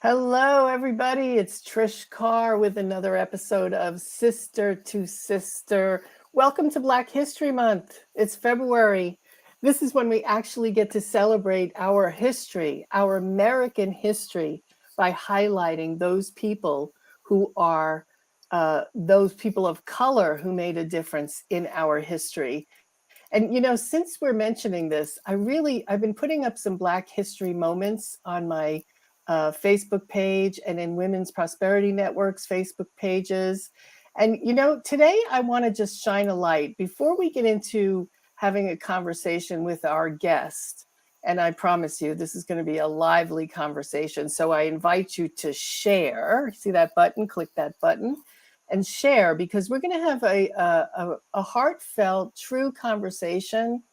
Hello, everybody. It's Trish Carr with another episode of Sister to Sister. Welcome to Black History Month. It's February. This is when we actually get to celebrate our history, our American history, by highlighting those people who are those people of color who made a difference in our history. And since we're mentioning this, I've been putting up some Black History moments on my Facebook page and in Women's Prosperity Network's Facebook pages. And today I want to just shine a light before we get into having a conversation with our guest. And I promise you, this is going to be a lively conversation. So I invite you to share. See that button? Click that button and share, because we're going to have a heartfelt, true conversation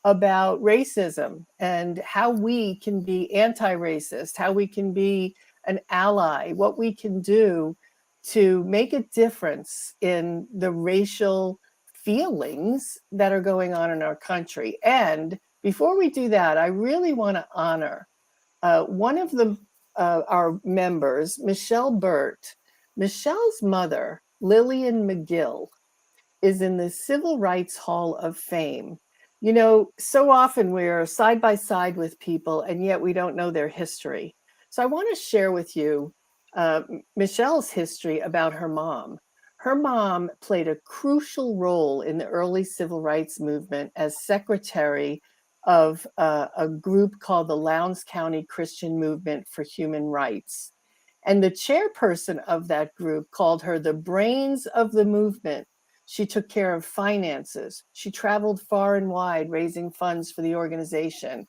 about racism and how we can be anti-racist, how we can be an ally, what we can do to make a difference in the racial feelings that are going on in our country. And before we do that, I really want to honor one of our members, Michelle Burt. Michelle's mother, Lillian McGill, is in the Civil Rights Hall of Fame. So often we're side by side with people, and yet we don't know their history. So I want to share with you Michelle's history about her mom. Her mom played a crucial role in the early civil rights movement as secretary of a group called the Lowndes County Christian Movement for Human Rights. And the chairperson of that group called her the brains of the movement. She took care of finances. She traveled far and wide raising funds for the organization.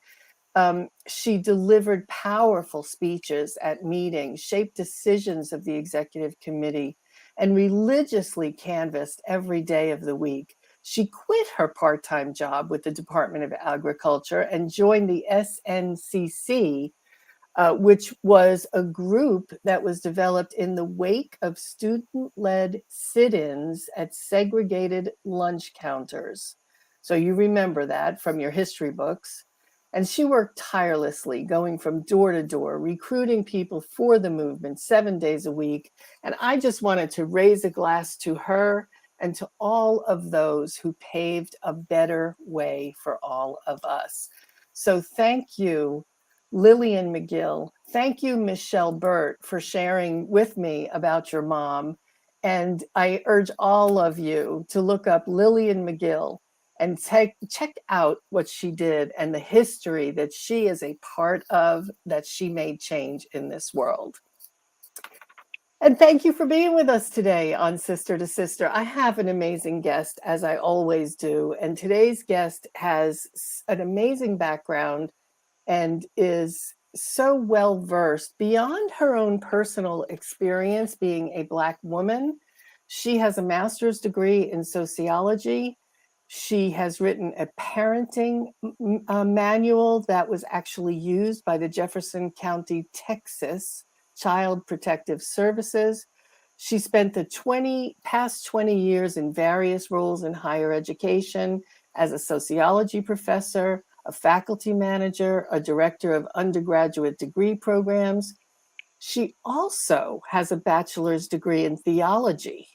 She delivered powerful speeches at meetings, shaped decisions of the executive committee, and religiously canvassed every day of the week. She quit her part-time job with the Department of Agriculture and joined the SNCC, which was a group that was developed in the wake of student-led sit-ins at segregated lunch counters. So you remember that from your history books. And she worked tirelessly, going from door to door, recruiting people for the movement 7 days a week. And I just wanted to raise a glass to her and to all of those who paved a better way for all of us. So thank you, Lillian McGill. Thank you, Michelle Burt, for sharing with me about your mom. And I urge all of you to look up Lillian McGill and check out what she did and the history that she is a part of, that she made change in this world. And thank you for being with us today on Sister to Sister. I have an amazing guest, as I always do. And today's guest has an amazing background and is so well versed beyond her own personal experience being a Black woman. She has a master's degree in sociology. She has written a parenting manual that was actually used by the Jefferson County, Texas Child Protective Services. She spent the past 20 years in various roles in higher education as a sociology professor, a faculty manager, a director of undergraduate degree programs. She also has a bachelor's degree in theology.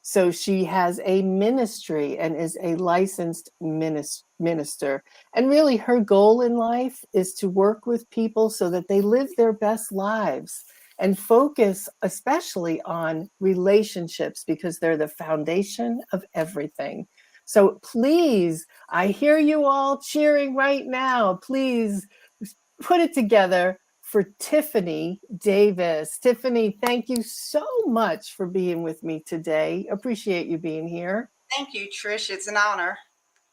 So she has a ministry and is a licensed minister. And really, her goal in life is to work with people so that they live their best lives and focus especially on relationships, because they're the foundation of everything. So please, I hear you all cheering right now. Please put it together for Tiffany Davis. Tiffany, thank you so much for being with me today. Appreciate you being here. Thank you, Trish. It's an honor.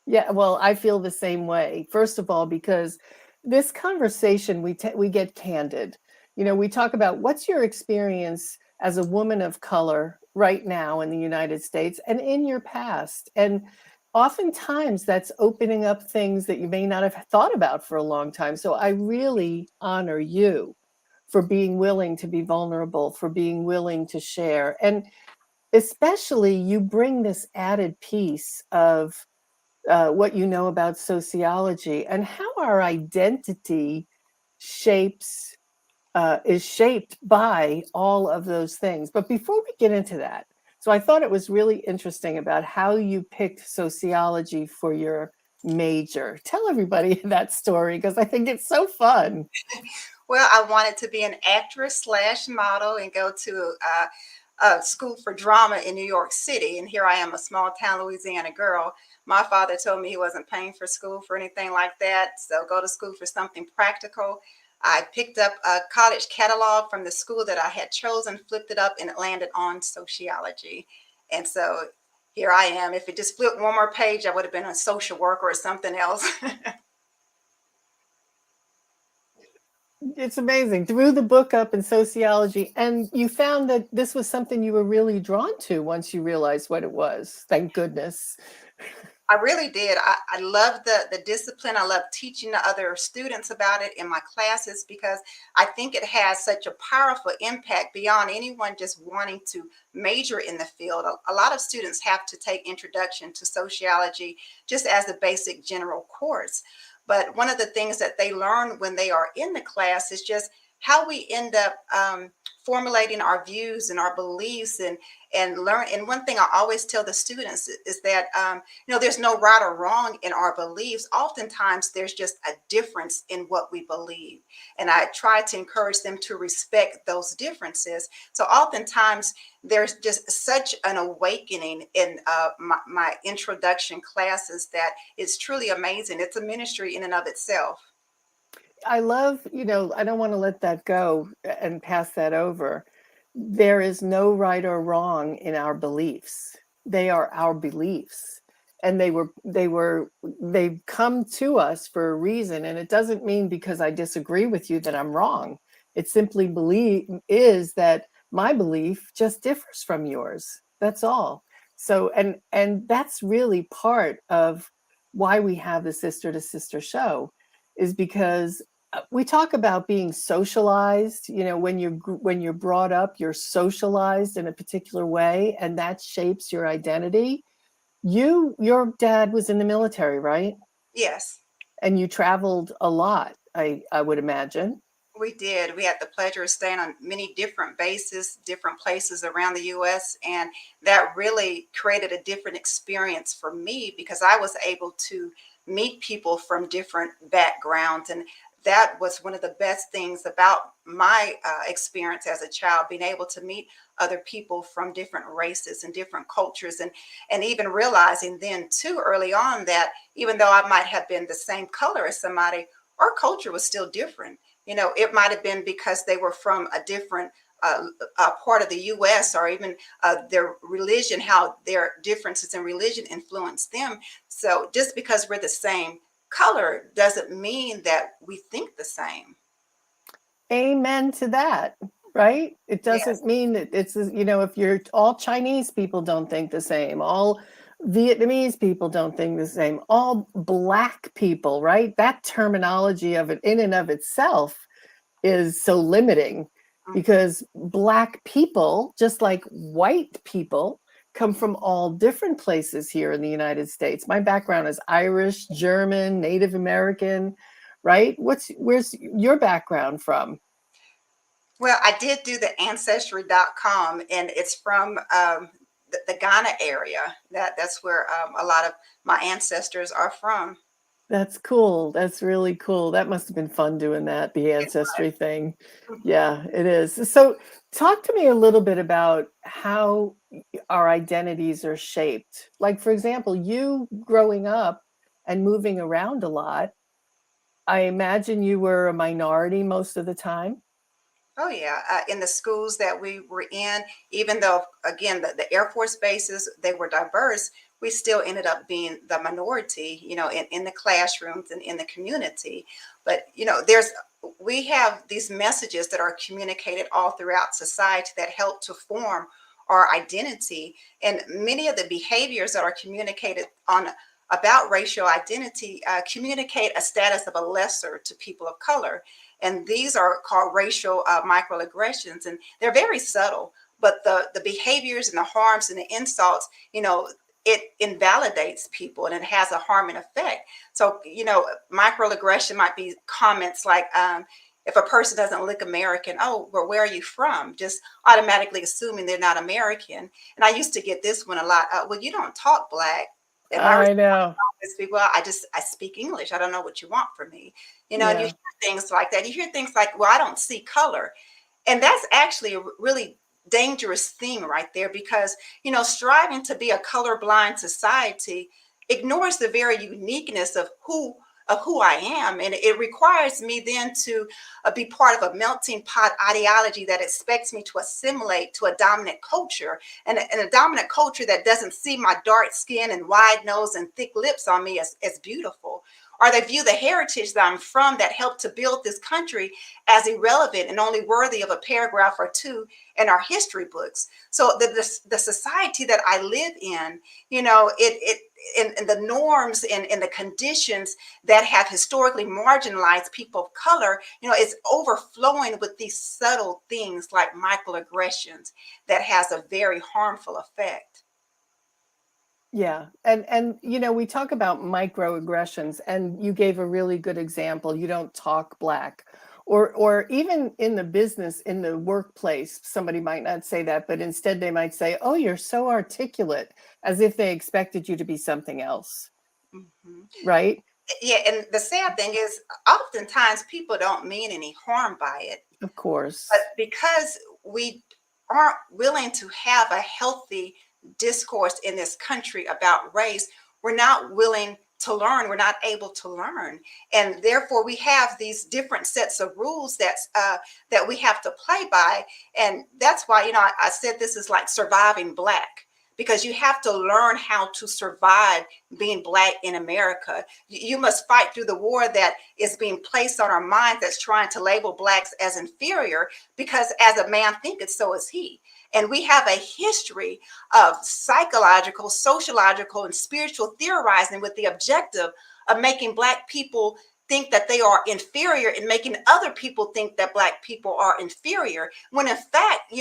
Yeah, well, I feel the same way. First of all, because this conversation, we get candid. We talk about what's your experience as a woman of color right now in the United States and in your past. And oftentimes that's opening up things that you may not have thought about for a long time. So I really honor you for being willing to be vulnerable, for being willing to share. And especially you bring this added piece of what you know about sociology and how our identity shapes is shaped by all of those things. But before we get into that, so I thought it was really interesting about how you picked sociology for your major. Tell everybody that story because I think it's so fun. Well, I wanted to be an actress slash model and go to a school for drama in New York City. And here I am, a small town Louisiana girl. My father told me he wasn't paying for school for anything like that. So go to school for something practical. I picked up a college catalog from the school that I had chosen, flipped it up, and it landed on sociology. And so here I am. If it just flipped one more page, I would have been a social worker or something else. It's amazing. Threw the book up in sociology, and you found that this was something you were really drawn to once you realized what it was. Thank goodness. I really did. I love the discipline. I love teaching the other students about it in my classes because I think it has such a powerful impact beyond anyone just wanting to major in the field. A lot of students have to take introduction to sociology just as a basic general course. But one of the things that they learn when they are in the class is just how we end up formulating our views and our beliefs and learn. And one thing I always tell the students is that there's no right or wrong in our beliefs. Oftentimes there's just a difference in what we believe, and I try to encourage them to respect those differences. So oftentimes there's just such an awakening in my introduction classes that it's truly amazing. It's a ministry in and of itself. I love, I don't want to let that go and pass that over. There is no right or wrong in our beliefs. They are our beliefs. And they've come to us for a reason. And it doesn't mean because I disagree with you that I'm wrong. It simply is that my belief just differs from yours. That's all. So, and that's really part of why we have the Sister to Sister show, is because we talk about being socialized. When you're brought up, you're socialized in a particular way, and that shapes your identity. Your dad was in the military, right? Yes. And you traveled a lot, I would imagine. We did. We had the pleasure of staying on many different bases, different places around the US. And that really created a different experience for me because I was able to meet people from different backgrounds. And that was one of the best things about my experience as a child, being able to meet other people from different races and different cultures. And even realizing then, too, early on, that even though I might have been the same color as somebody, our culture was still different. It might have been because they were from a different part of the US, or even their religion, how their differences in religion influenced them. So just because we're the same color doesn't mean that we think the same. Amen to that, right? It Yes. doesn't mean that if you're all Chinese people don't think the same, all Vietnamese people don't think the same, all Black people, right? That terminology of it in and of itself is so limiting Mhm. because Black people, just like white people, come from all different places here in the United States. My background is Irish, German, Native American, right? Where's your background from? Well, I did do the ancestry.com, and it's from the Ghana area. That's where a lot of my ancestors are from. That's cool. That's really cool. That must have been fun doing that, the It was. ancestry thing. Mhm. Yeah, it is. So, talk to me a little bit about how our identities are shaped. Like, for example, you growing up and moving around a lot, I imagine you were a minority most of the time. Oh yeah, in the schools that we were in, even though again the Air Force bases they were diverse, we still ended up being the minority, in the classrooms and in the community. But we have these messages that are communicated all throughout society that help to form our identity, and many of the behaviors that are communicated on about racial identity communicate a status of a lesser to people of color, and these are called racial microaggressions, and they're very subtle, but the behaviors and the harms and the insults, it invalidates people and it has a harming effect. So microaggression might be comments like if a person doesn't look American, oh, well, where are you from? Just automatically assuming they're not American. And I used to get this one a lot. Well, you don't talk Black. And my I know. response is, well, I speak English. I don't know what you want from me. And you Yeah. hear things like that. You hear things like, well, I don't see color. And that's actually a really dangerous thing right there, because striving to be a colorblind society ignores the very uniqueness of who I am, and it requires me then to be part of a melting pot ideology that expects me to assimilate to a dominant culture, and a dominant culture that doesn't see my dark skin and wide nose and thick lips on me as beautiful, or they view the heritage that I'm from that helped to build this country as irrelevant and only worthy of a paragraph or two in our history books. So the society that I live in, it and the norms and the conditions that have historically marginalized people of color, is overflowing with these subtle things like microaggressions that has a very harmful effect. Yeah. And we talk about microaggressions, and you gave a really good example. You don't talk Black. Or even in the business, in the workplace, somebody might not say that, but instead they might say, "Oh, you're so articulate," as if they expected you to be something else, Mhm. right? Yeah, and the sad thing is, oftentimes people don't mean any harm by it, Of but course. because we aren't willing to have a healthy discourse in this country about race, we're not willing to learn. We're not able to learn, and therefore we have these different sets of rules that we have to play by. And that's why I said this is like surviving Black, because you have to learn how to survive being Black in America. You must fight through the war that is being placed on our minds, that's trying to label Blacks as inferior, because as a man thinketh, so is he. And we have a history of psychological, sociological, and spiritual theorizing with the objective of making Black people think that they are inferior and making other people think that Black people are inferior, when in fact,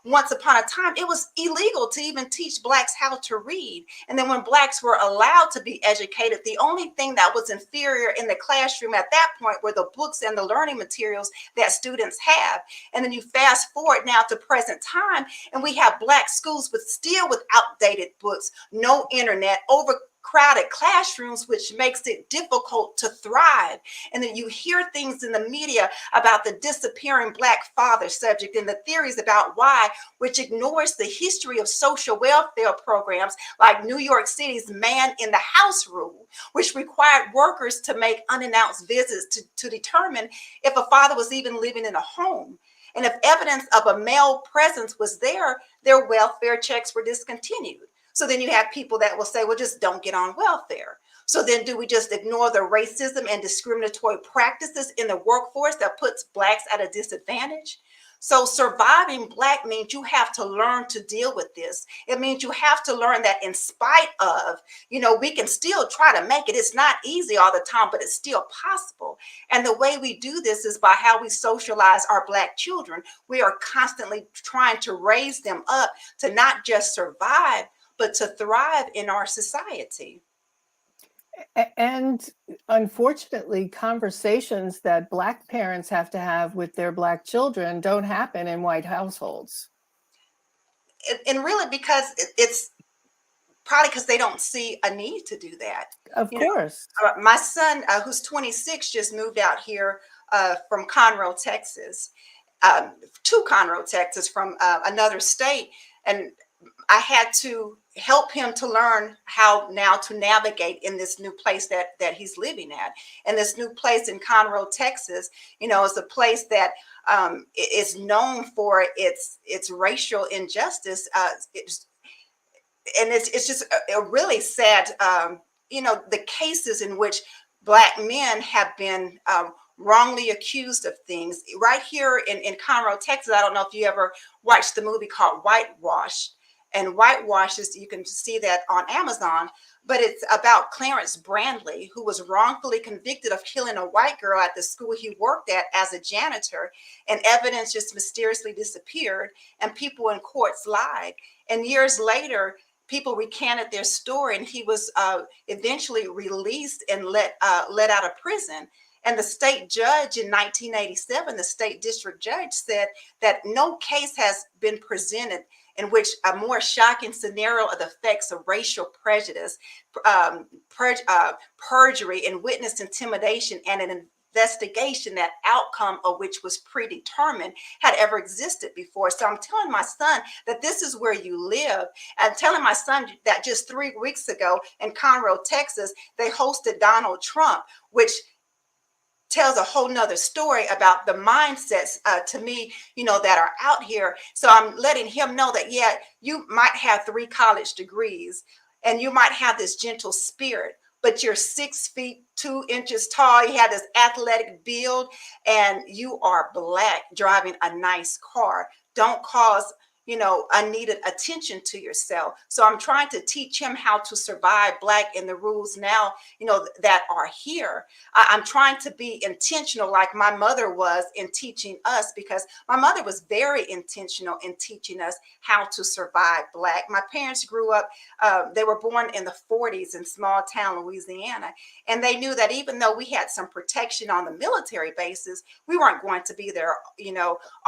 once upon a time it was illegal to even teach Blacks how to read. And then when Blacks were allowed to be educated, the only thing that was inferior in the classroom at that point were the books and the learning materials that students have. And then you fast forward now to present time, and we have Black schools with outdated books, no internet, overcrowded classrooms, which makes it difficult to thrive. And then you hear things in the media about the disappearing Black father subject and the theories about why, which ignores the history of social welfare programs like New York City's man in the house rule, which required workers to make unannounced visits to determine if a father was even living in a home. And if evidence of a male presence was there, their welfare checks were discontinued. So then you have people that will say, well, just don't get on welfare. So then do we just ignore the racism and discriminatory practices in the workforce that puts Blacks at a disadvantage? So surviving Black means you have to learn to deal with this. It means you have to learn that in spite of, we can still try to make it. It's not easy all the time, but it's still possible. And the way we do this is by how we socialize our Black children. We are constantly trying to raise them up to not just survive, but to thrive in our society. And unfortunately, conversations that Black parents have to have with their Black children don't happen in white households. And really, because it's probably because they don't see a need to do that. Of You course. my son, who's 26, just moved out here from Conroe, Texas, to Conroe, Texas, from another state. And I had to help him to learn how now to navigate in this new place that he's living at. And this new place in Conroe, Texas, is a place that is known for its racial injustice. It's just a really sad, the cases in which Black men have been wrongly accused of things. Right here in Conroe, Texas, I don't know if you ever watched the movie called Whitewash. And Whitewash is, you can see that on Amazon, but it's about Clarence Brandley, who was wrongfully convicted of killing a white girl at the school he worked at as a janitor. And evidence just mysteriously disappeared, and people in courts lied. And years later, people recanted their story, and he was eventually released and let out of prison. And the state judge in 1987, the state district judge said that no case has been presented in which a more shocking scenario of the effects of racial prejudice, perjury, and witness intimidation, and an investigation that outcome of which was predetermined had ever existed before. So I'm telling my son that this is where you live. And telling my son that just 3 weeks ago in Conroe, Texas, they hosted Donald Trump, which tells a whole nother story about the mindsets to me, that are out here. So I'm letting him know that, yeah, you might have 3 college degrees and you might have this gentle spirit, but you're 6 feet 2 inches tall. You have this athletic build and you are Black driving a nice car. Don't cause unneeded attention to yourself. So I'm trying to teach him how to survive Black in the rules now, that are here. I'm trying to be intentional like my mother was in teaching us, because my mother was very intentional in teaching us how to survive Black. My parents grew up, they were born in the 40s in small town Louisiana. And they knew that even though we had some protection on the military bases, we weren't going to be there,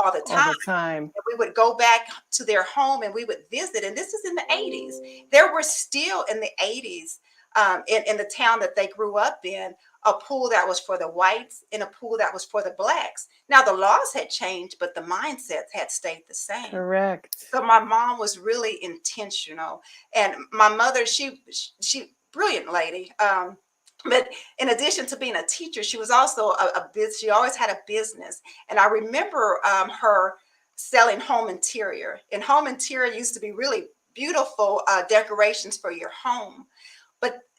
all the All time. the time. We would go back to their home and we would visit. And this is in the 80s. There were still in the 80s, in the town that they grew up in, a pool that was for the whites and a pool that was for the Blacks. Now the laws had changed, but the mindsets had stayed the same. Correct. So my mom was really intentional. And my mother, she brilliant lady. But in addition to being a teacher, she was also she always had a business. And I remember her selling home interior. And home interior used to be really beautiful decorations for your home.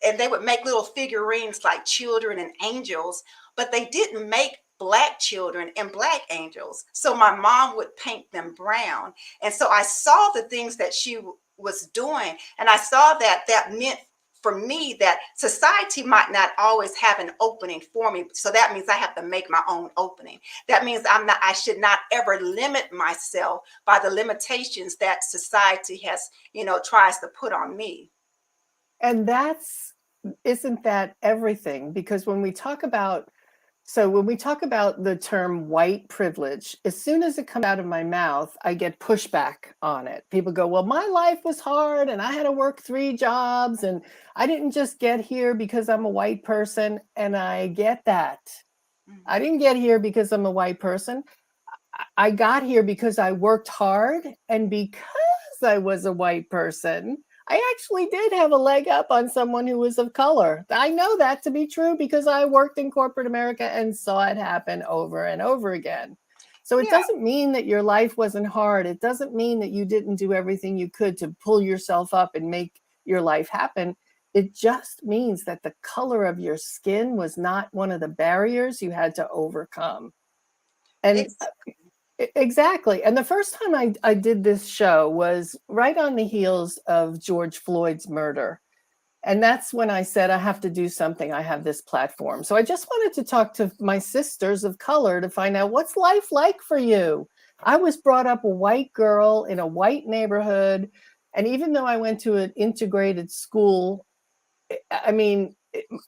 And they would make little figurines like children and angels, but they didn't make Black children and Black angels. So my mom would paint them brown. And so I saw the things that she was doing. And I saw that meant for me that society might not always have an opening for me. So that means I have to make my own opening. That means I should not ever limit myself by the limitations that society has, tries to put on me. And isn't that everything? Because when we talk about the term white privilege, as soon as it comes out of my mouth, I get pushback on it. People go, well, my life was hard and I had to work 3 jobs and I didn't just get here because I'm a white person. And I get that. I didn't get here because I'm a white person. I got here because I worked hard, and because I was a white person, I actually did have a leg up on someone who was of color. I know that to be true because I worked in corporate America and saw it happen over and over again. So it doesn't mean that your life wasn't hard. It doesn't mean that you didn't do everything you could to pull yourself up and make your life happen. It just means that the color of your skin was not one of the barriers you had to overcome. And exactly. And the first time I did this show was right on the heels of George Floyd's murder. And that's when I said, I have to do something. I have this platform. So I just wanted to talk to my sisters of color to find out, what's life like for you? I was brought up a white girl in a white neighborhood. And even though I went to an integrated school, I mean,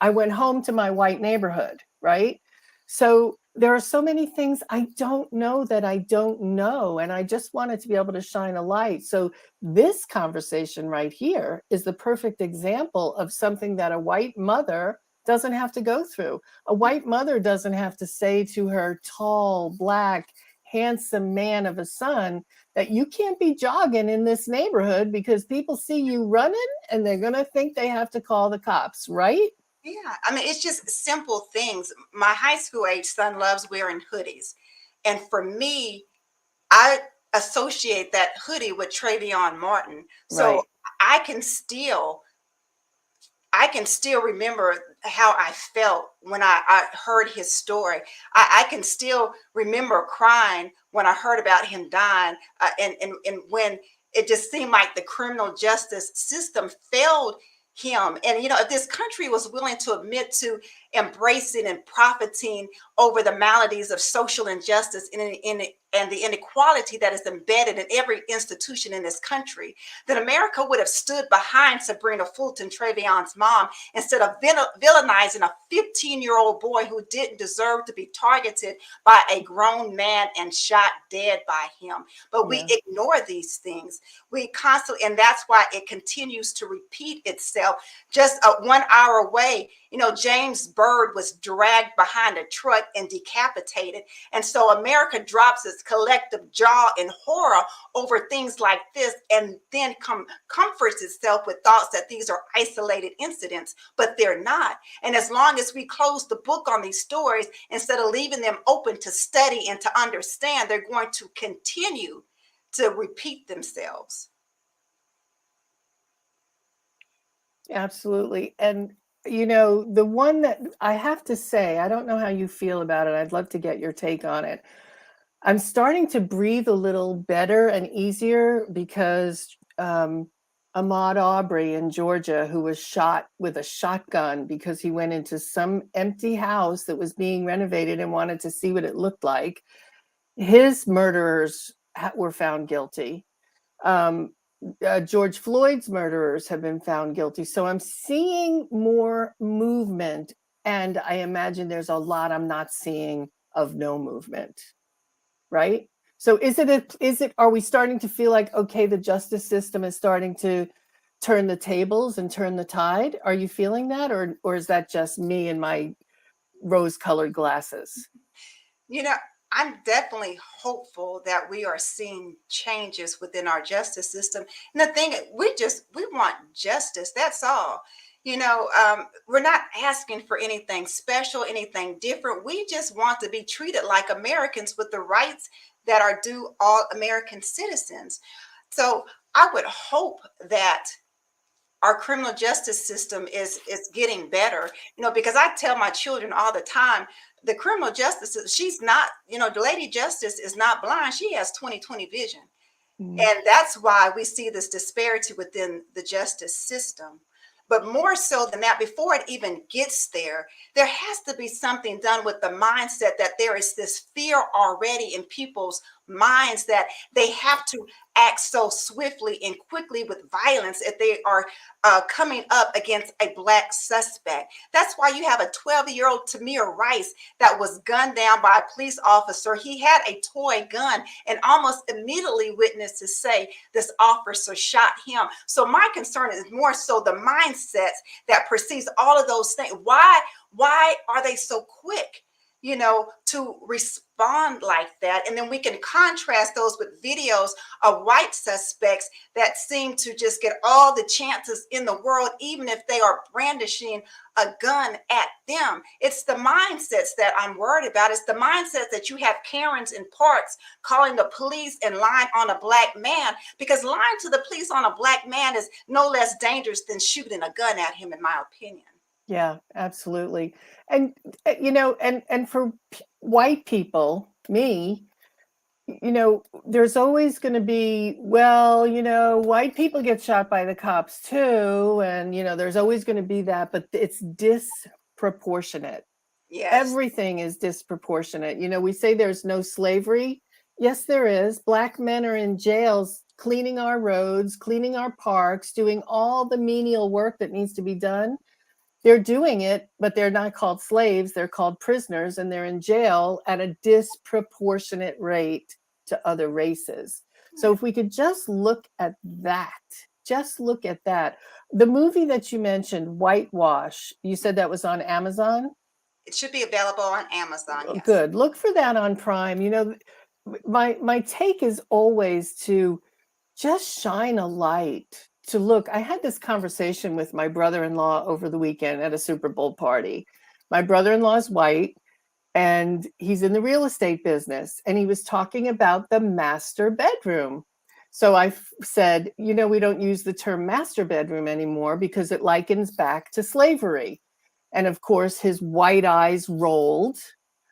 I went home to my white neighborhood, right? So there are so many things I don't know that I don't know. And I just wanted to be able to shine a light. So this conversation right here is the perfect example of something that a white mother doesn't have to go through. A white mother doesn't have to say to her tall, Black, handsome man of a son that you can't be jogging in this neighborhood because people see you running and they're going to think they have to call the cops, right? Yeah, I mean, it's just simple things. My high school age son loves wearing hoodies. And for me, I associate that hoodie with Travion Martin. So Right. I can still remember how I felt when I heard his story. I can still remember crying when I heard about him dying, and when it just seemed like the criminal justice system failed him. And if this country was willing to admit to embracing and profiting over the maladies of social injustice and the inequality that is embedded in every institution in this country, that America would have stood behind Sabrina Fulton, Trayvon's mom, instead of villainizing a 15-year-old boy who didn't deserve to be targeted by a grown man and shot dead by him. But we ignore these things. We constantly, and that's why it continues to repeat itself. Just 1 hour away, James Byrd was dragged behind a truck and decapitated. And so America drops its collective jaw in horror over things like this, and then comforts itself with thoughts that these are isolated incidents, but they're not. And as long as we close the book on these stories, instead of leaving them open to study and to understand, they're going to continue to repeat themselves. Absolutely. And, the one that I have to say, I don't know how you feel about it. I'd love to get your take on it. I'm starting to breathe a little better and easier because Ahmaud Arbery in Georgia, who was shot with a shotgun because he went into some empty house that was being renovated and wanted to see what it looked like. His murderers were found guilty. George Floyd's murderers have been found guilty. So I'm seeing more movement, and I imagine there's a lot I'm not seeing of no movement. Right? So are we starting to feel like, okay, the justice system is starting to turn the tables and turn the tide? Are you feeling that, or is that just me and my rose-colored glasses? I'm definitely hopeful that we are seeing changes within our justice system. And the thing, we want justice. That's all. We're not asking for anything special, anything different. We just want to be treated like Americans with the rights that are due all American citizens. So I would hope that our criminal justice system is getting better, because I tell my children all the time, the criminal justice, she's not, the lady justice is not blind. She has 20/20 vision. And that's why we see this disparity within the justice system. But more so than that, before it even gets there, there has to be something done with the mindset that there is this fear already in people's minds that they have to act so swiftly and quickly with violence if they are coming up against a Black suspect. That's why you have a 12-year-old Tamir Rice that was gunned down by a police officer. He had a toy gun, and almost immediately witnesses say this officer shot him. So my concern is more so the mindsets that precedes all of those things. Why are they so quick, to respond like that? And then we can contrast those with videos of white suspects that seem to just get all the chances in the world, even if they are brandishing a gun at them. It's the mindsets that I'm worried about. It's the mindset that you have Karens in parks calling the police and lying on a Black man, because lying to the police on a Black man is no less dangerous than shooting a gun at him, in my opinion. Yeah, absolutely. And and for white people, me, there's always going to be, well, white people get shot by the cops too, and there's always going to be that, but it's disproportionate. Yes. Everything is disproportionate. We say there's no slavery. Yes, there is. Black men are in jails cleaning our roads, cleaning our parks, doing all the menial work that needs to be done. They're doing it, but they're not called slaves. They're called prisoners, and they're in jail at a disproportionate rate to other races. So if we could just look at that, The movie that you mentioned, Whitewash, you said that was on Amazon? It should be available on Amazon, yes. Good. Look for that on Prime. My take is always to just shine a light. To look, I had this conversation with my brother-in-law over the weekend at a Super Bowl party. My brother-in-law is white, and he's in the real estate business, and he was talking about the master bedroom. So I said, we don't use the term master bedroom anymore because it likens back to slavery. And of course, his white eyes rolled.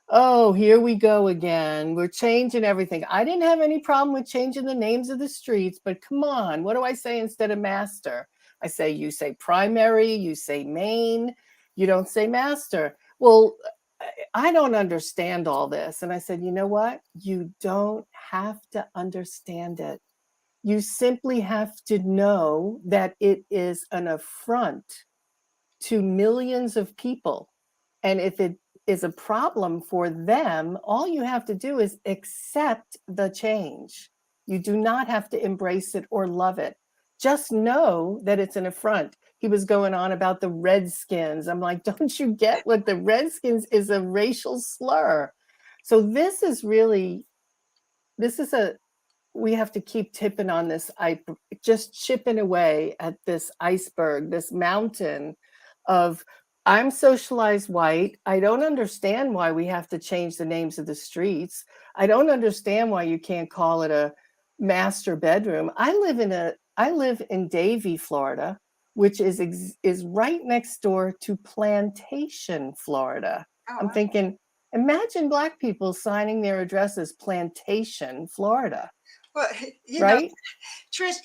Oh, here we go again. We're changing everything. I didn't have any problem with changing the names of the streets, but come on, what do I say instead of master? You say primary, you say main, you don't say master. Well, I don't understand all this. And I said, you know what? You don't have to understand it. You simply have to know that it is an affront to millions of people. And if it is a problem for them, all you have to do is accept the change. You do not have to embrace it or love it. Just know that it's an affront. He was going on about the Redskins. I'm like, don't you get what the Redskins is a racial slur? So this is really, this is a, we have to keep tipping on this, just chipping away at this iceberg, this mountain of, I'm socialized white. I don't understand why we have to change the names of the streets. I don't understand why you can't call it a master bedroom. I live in Davie, Florida, which is right next door to Plantation, Florida. Oh, I'm wow. thinking, imagine Black people signing their addresses Plantation, Florida, Well, you know, right? Trish,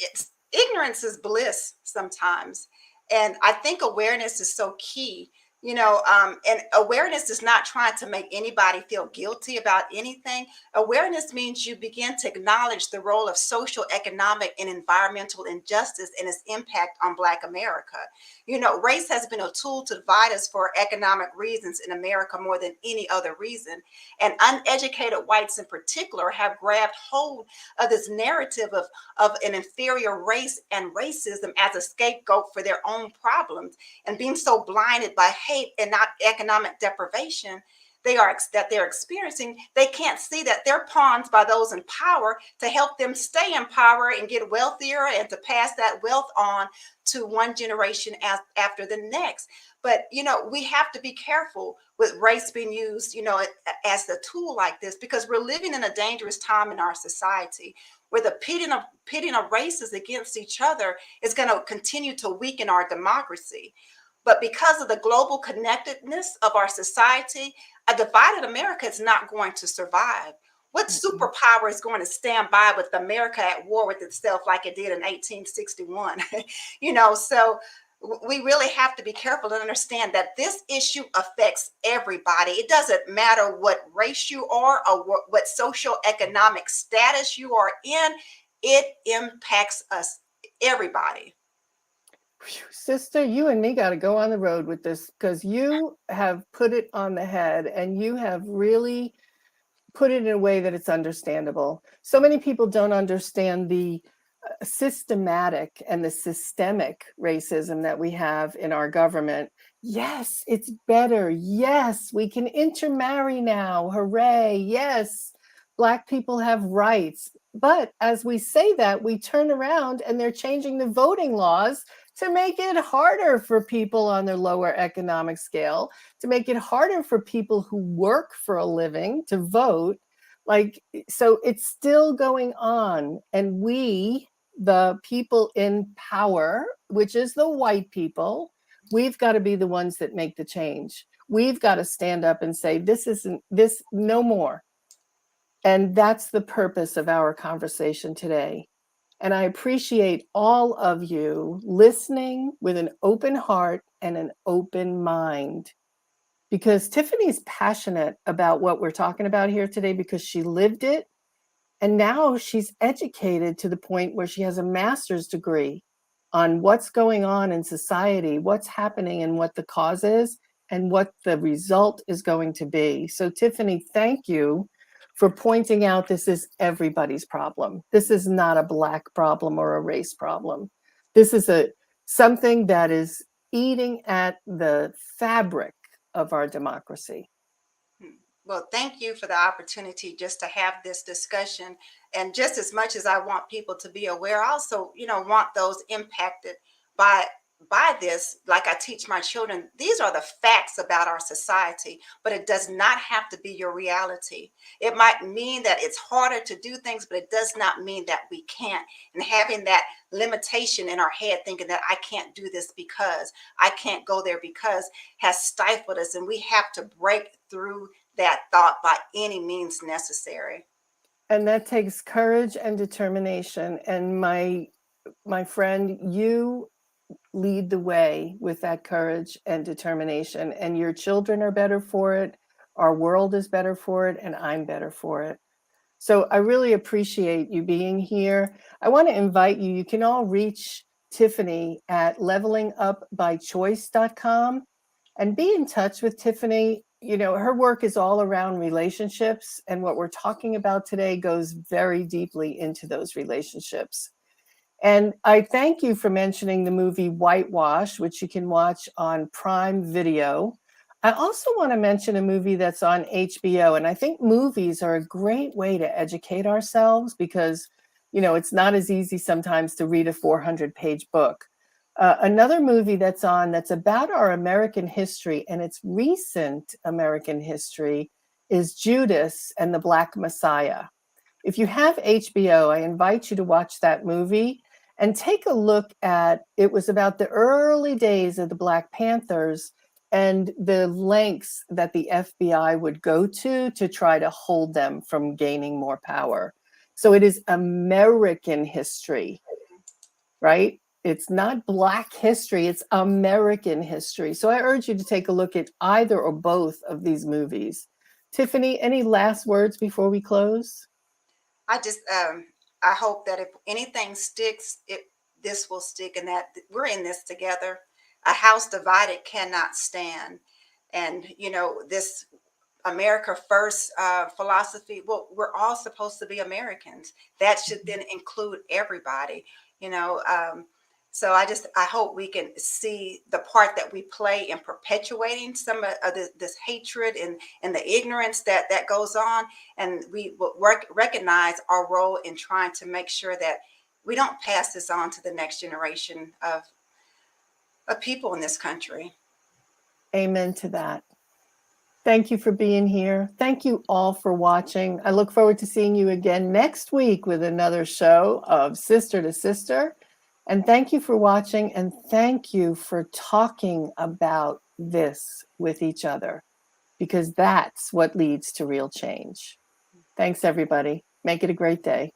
ignorance is bliss sometimes. And I think awareness is so key, and awareness is not trying to make anybody feel guilty about anything. Awareness means you begin to acknowledge the role of social, economic, and environmental injustice and its impact on Black America. Race has been a tool to divide us for economic reasons in America more than any other reason. And uneducated whites in particular have grabbed hold of this narrative of an inferior race and racism as a scapegoat for their own problems, and being so blinded by hate and not economic deprivation they're experiencing, they can't see that they're pawns by those in power to help them stay in power and get wealthier and to pass that wealth on to one generation after the next. But we have to be careful with race being used, as the tool like this, because we're living in a dangerous time in our society where the pitting of races against each other is going to continue to weaken our democracy. But because of the global connectedness of our society, a divided America is not going to survive. What Mm-mm. superpower is going to stand by with America at war with itself like it did in 1861? So we really have to be careful and understand that this issue affects everybody. It doesn't matter what race you are or what social economic status you are in, it impacts us, everybody. Sister, you and me got to go on the road with this because you have put it on the head and you have really put it in a way that it's understandable. So many people don't understand the systematic and the systemic racism that we have in our government. Yes, it's better. Yes, we can intermarry now. Hooray. Yes, Black people have rights. But as we say that, we turn around and they're changing the voting laws to make it harder for people on their lower economic scale, to make it harder for people who work for a living to vote. Like, so it's still going on. And we, the people in power, which is the white people, we've got to be the ones that make the change. We've got to stand up and say, this isn't this, no more. And that's the purpose of our conversation today. And I appreciate all of you listening with an open heart and an open mind, because Tiffany's passionate about what we're talking about here today because she lived it. And now she's educated to the point where she has a master's degree on what's going on in society, what's happening, and what the cause is, and what the result is going to be. So, Tiffany, thank you for pointing out this is everybody's problem. This is not a Black problem or a race problem. This is something that is eating at the fabric of our democracy. Well, thank you for the opportunity just to have this discussion. And just as much as I want people to be aware, I also, want those impacted by this. Like I teach my children, these are the facts about our society, but it does not have to be your reality. It might mean that it's harder to do things, but it does not mean that we can't. And having that limitation in our head, thinking that I can't do this because I can't go there because, has stifled us. And we have to break through that thought by any means necessary. And that takes courage and determination. And my friend, you lead the way with that courage and determination. And your children are better for it. Our world is better for it. And I'm better for it. So I really appreciate you being here. I want to invite you. You can all reach Tiffany at levelingupbychoice.com and be in touch with Tiffany. You know, her work is all around relationships. And what we're talking about today goes very deeply into those relationships. And I thank you for mentioning the movie Whitewash, which you can watch on Prime Video. I also want to mention a movie that's on HBO. And I think movies are a great way to educate ourselves because, you know, it's not as easy sometimes to read a 400-page book. Another movie that's on that's about our American history, and it's recent American history, is Judas and the Black Messiah. If you have HBO, I invite you to watch that movie and take a look at, it was about the early days of the Black Panthers and the lengths that the FBI would go to try to hold them from gaining more power. So it is American history, right? It's not Black history, it's American history. So I urge you to take a look at either or both of these movies. Tiffany, any last words before we close? I just I hope that if anything sticks, this will stick, and that we're in this together. A house divided cannot stand. And this America First philosophy. Well, we're all supposed to be Americans. That should then include everybody. You know. So I hope we can see the part that we play in perpetuating some of this hatred and the ignorance that goes on, and we will recognize our role in trying to make sure that we don't pass this on to the next generation of people in this country. Amen to that. Thank you for being here. Thank you all for watching. I look forward to seeing you again next week with another show of Sister to Sister. And thank you for watching, and thank you for talking about this with each other, because that's what leads to real change. Thanks, everybody. Make it a great day.